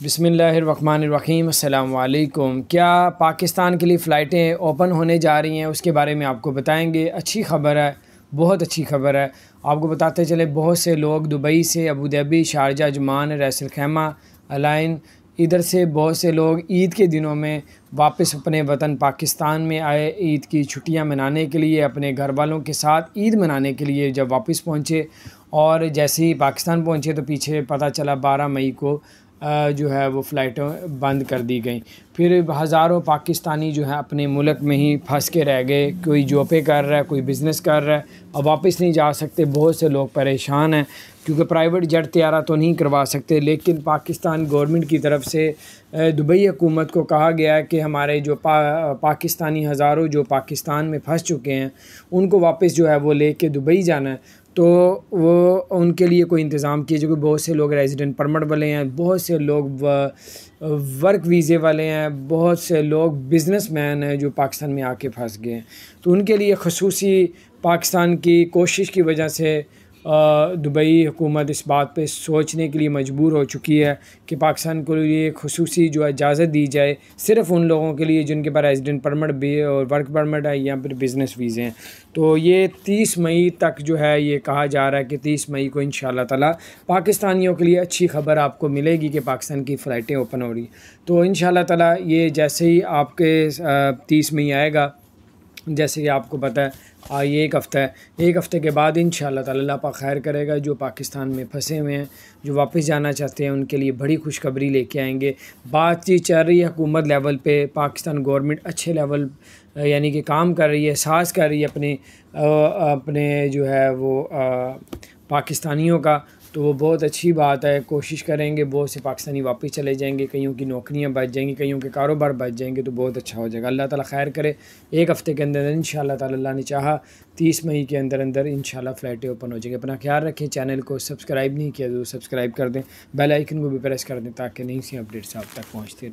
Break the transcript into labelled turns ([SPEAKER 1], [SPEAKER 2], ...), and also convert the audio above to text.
[SPEAKER 1] बिस्मिल्लाहिर्रहमानिर्रहीम अस्सलाम वालेकुम। क्या पाकिस्तान के लिए फ़्लाइटें ओपन होने जा रही हैं, उसके बारे में आपको बताएंगे। अच्छी ख़बर है, बहुत अच्छी ख़बर है। आपको बताते चले, बहुत से लोग दुबई से, अबू धाबी, शारजा, अजमान, रैस अल खैमा, अलाइन, इधर से बहुत से लोग ईद के दिनों में वापस अपने वतन पाकिस्तान में आए, ईद की छुट्टियां मनाने के लिए, अपने घर वालों के साथ ईद मनाने के लिए जब वापस पहुंचे, और जैसे ही पाकिस्तान पहुंचे तो पीछे पता चला 12 मई को जो है वो फ़्लाइटें बंद कर दी गई। फिर हज़ारों पाकिस्तानी जो है अपने मुल्क में ही फंस के रह गए। कोई जॉबें कर रहा है, कोई बिज़नेस कर रहा है, अब वापस नहीं जा सकते। बहुत से लोग परेशान हैं क्योंकि प्राइवेट जेट तैयारा तो नहीं करवा सकते, लेकिन पाकिस्तान गवर्नमेंट की तरफ से दुबई हुकूमत को कहा गया है कि हमारे जो पाकिस्तानी हज़ारों जो पाकिस्तान में फंस चुके हैं उनको वापस जो है वो लेके दुबई जाना है, तो वो उनके लिए कोई इंतज़ाम किए। जो कि बहुत से लोग रेजिडेंट परमिट वाले हैं, बहुत से लोग वर्क वीज़े वाले हैं, बहुत से लोग बिज़नेसमैन हैं जो पाकिस्तान में आके फंस गए हैं। तो उनके लिए ख़ुसूसी पाकिस्तान की कोशिश की वजह से दुबई हुकूमत इस बात पे सोचने के लिए मजबूर हो चुकी है कि पाकिस्तान को ये ख़ुसूसी जो इजाज़त दी जाए सिर्फ़ उन लोगों के लिए जिनके पास रेजिडेंट परमिट भी और वर्क परमिट है या फिर बिज़नेस वीज़े हैं। तो ये 30 मई तक जो है ये कहा जा रहा है कि 30 मई को इंशाअल्लाह ताला पाकिस्तानियों के लिए अच्छी ख़बर आपको मिलेगी कि पाकिस्तान की फ़्लाइटें ओपन हो रही। तो इंशाअल्लाह ताला ये जैसे ही आपके 30 मई आएगा, जैसे कि आपको पता है ये एक हफ़्ता है, एक हफ़्ते के बाद इंशाअल्लाह ताला अल्लाह पाक खैर करेगा। जो पाकिस्तान में फंसे हुए हैं, जो वापस जाना चाहते हैं, उनके लिए बड़ी खुशखबरी लेके आएंगे। बातचीत चल रही है हुकूमत लेवल पे, पाकिस्तान गवर्नमेंट अच्छे लेवल यानी कि काम कर रही है, साज़ कर रही है अपने जो है वो पाकिस्तानियों का। तो वो बहुत अच्छी बात है। कोशिश करेंगे बहुत से पाकिस्तानी वापस चले जाएंगे, कईयों की नौकरियां बच जाएंगी, कईयों के कारोबार बच जाएंगे, तो बहुत अच्छा हो जाएगा। अल्लाह ताला खैर करे। एक हफ़्ते के अंदर इंशाअल्लाह ताला अल्लाह ने चाहा 30 मई के अंदर अंदर इंशाअल्लाह फ़्लाइटें ओपन हो जाएंगी। अपना ख्याल रखें। चैनल को सब्सक्राइब नहीं किया तो सब्सक्राइब कर दें, बेल आइकन को भी प्रेस कर दें ताकि नई सी अपडेट्स आप तक पहुँचती रहें।